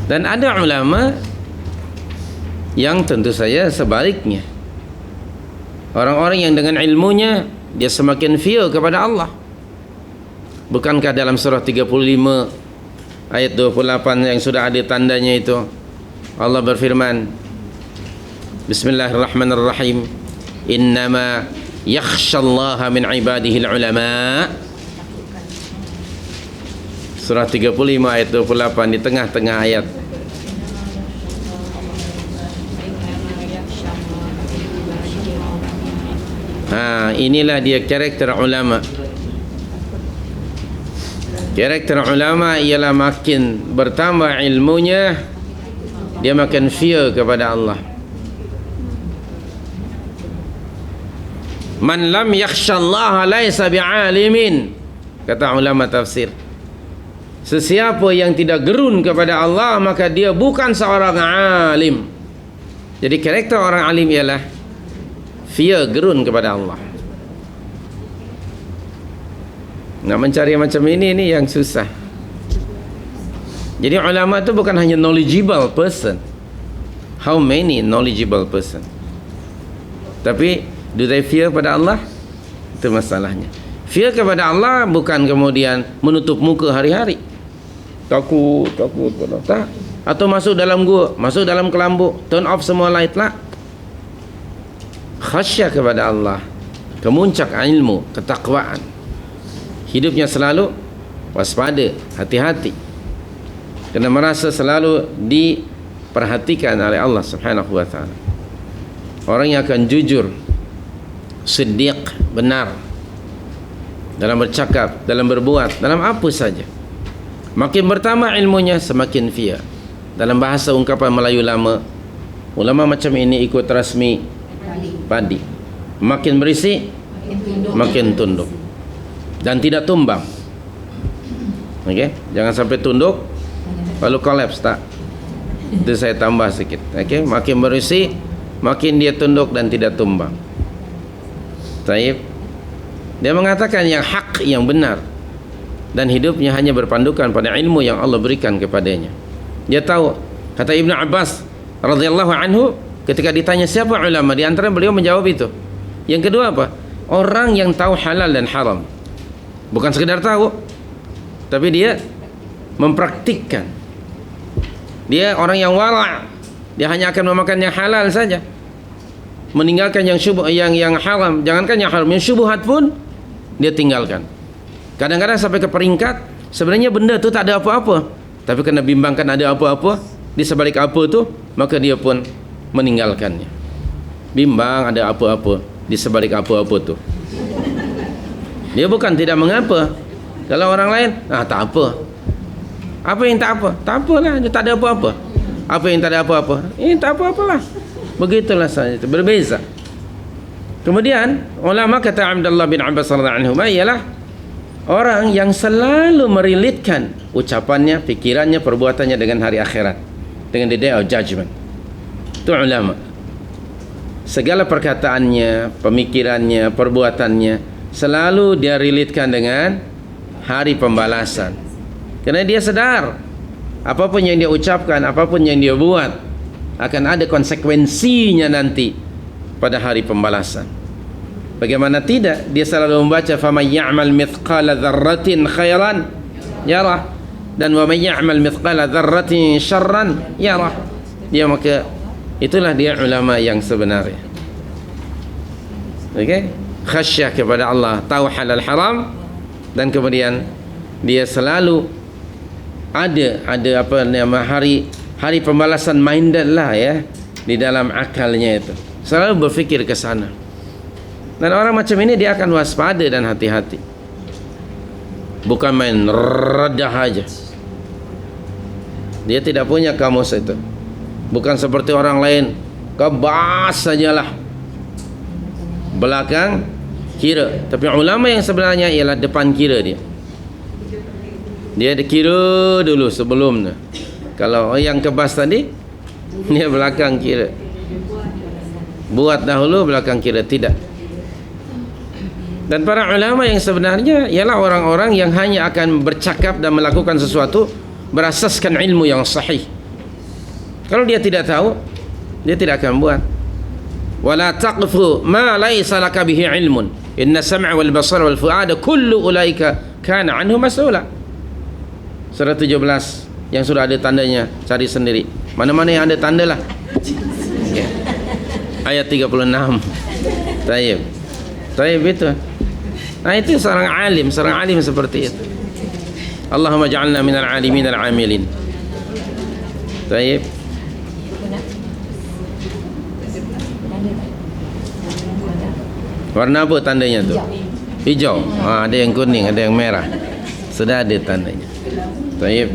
Dan ada ulama yang tentu saja sebaliknya. Orang-orang yang dengan ilmunya dia semakin fear kepada Allah. Bukankah dalam surah 35 ayat 28 yang sudah ada tandanya itu, Allah berfirman, Bismillahirrahmanirrahim, innama yakhshallaha min ibadihil ulama. Surah 35 ayat 28 di tengah-tengah ayat. Inilah dia karakter ulama. Karakter ulama ialah makin bertambah ilmunya, dia makin fear kepada Allah. Man lam yakhshallaha laisa bi'alimin, kata ulama tafsir. Sesiapa yang tidak gerun kepada Allah, maka dia bukan seorang alim. Jadi karakter orang alim ialah fear, gerun kepada Allah. Nak mencari macam ini yang susah. Jadi ulama itu bukan hanya knowledgeable person. How many knowledgeable person? Tapi do they fear pada Allah? Itu masalahnya. Fear kepada Allah bukan kemudian menutup muka hari-hari. Takut tak? Atau masuk dalam gua, masuk dalam kelambu, turn off semua light lah. Khasyah kepada Allah, kemuncak ilmu, ketakwaan. Hidupnya selalu waspada, hati-hati, kerana merasa selalu diperhatikan oleh Allah Subhanahu wa ta'ala. Orang yang akan jujur, siddiq, benar dalam bercakap, dalam berbuat, dalam apa saja. Makin bertambah ilmunya, semakin fear. Dalam bahasa ungkapan Melayu lama, ulama macam ini ikut rasmi padi. Makin berisi, makin tunduk dan tidak tumbang. Okey, jangan sampai tunduk lalu collapse, tak. Itu saya tambah sikit. Okey, makin berisi, makin dia tunduk dan tidak tumbang. Baik. Dia mengatakan yang hak, yang benar, dan hidupnya hanya berpandukan pada ilmu yang Allah berikan kepadanya. Dia tahu, kata Ibnu Abbas radhiyallahu anhu, ketika ditanya siapa ulama, di antara beliau menjawab itu. Yang kedua apa? Orang yang tahu halal dan haram. Bukan sekedar tahu, tapi dia mempraktikkan. Dia orang yang wara', dia hanya akan memakan yang halal saja, meninggalkan yang syubh, yang haram. Jangankan yang haram, yang syubhat pun dia tinggalkan. Kadang-kadang sampai ke peringkat sebenarnya benda tu tak ada apa-apa, tapi kerana bimbangkan ada apa-apa di sebalik apa tu, maka dia pun meninggalkannya. Bimbang ada apa-apa di sebalik apa-apa tu. Dia bukan tidak mengapa. Kalau orang lain, tak apa. Apa yang tak apa? Tak apalah, dia tak ada apa-apa. Apa yang tak ada apa-apa? Tak apa-apalah. Begitulah saja, itu berbeza. Kemudian ulama kata Abdullah bin Abbas radhiyallahu anhu ialah orang yang selalu merelitkan ucapannya, fikirannya, perbuatannya dengan hari akhirat, dengan the day of judgment. Itu ulama. Segala perkataannya, pemikirannya, perbuatannya selalu dia relitkan dengan hari pembalasan. Kerana dia sedar apapun yang dia ucapkan, apapun yang dia buat akan ada konsekuensinya nanti pada hari pembalasan. Bagaimana tidak, dia selalu membaca faman ya'mal mithqala dzarratin khairan yarah dan wa man ya'mal mithqala dzarratin syarran yarah. Dia maka itulah dia ulama yang sebenarnya. Okey, khasyah kepada Allah, tahu halal haram, dan kemudian dia selalu ada apa nama hari pembalasan minded lah ya, di dalam akalnya itu. Selalu berfikir ke sana. Dan orang macam ini dia akan waspada dan hati-hati. Bukan main redah aja. Dia tidak punya kamus itu. Bukan seperti orang lain, kebas sajalah belakang kira. Tapi ulama yang sebenarnya ialah depan kira dia. Dia kira dulu sebelumnya. Kalau yang kebas tadi, dia belakang kira. Buat dahulu, belakang kira. Tidak. Dan para ulama yang sebenarnya ialah orang-orang yang hanya akan bercakap dan melakukan sesuatu berasaskan ilmu yang sahih, Kalau dia tidak tahu, dia tidak akan buat. Wala taqfu ma laysa laka bihi ilmun. Inna sam'a wal basara wal fu'ada kullu ulaika kana anhu mas'ula. Surah 17 yang sudah ada tandanya, cari sendiri. Mana-mana yang ada tanda lah. Okay. Ayat 36. Taib itu. Nah, itu seorang alim seperti itu. Allahumma ja'alna minal alimin al-amilin. Taib. Warna apa tandanya tu? Hijau. Ada yang kuning, ada yang merah. Sudah ada tandanya. Taib.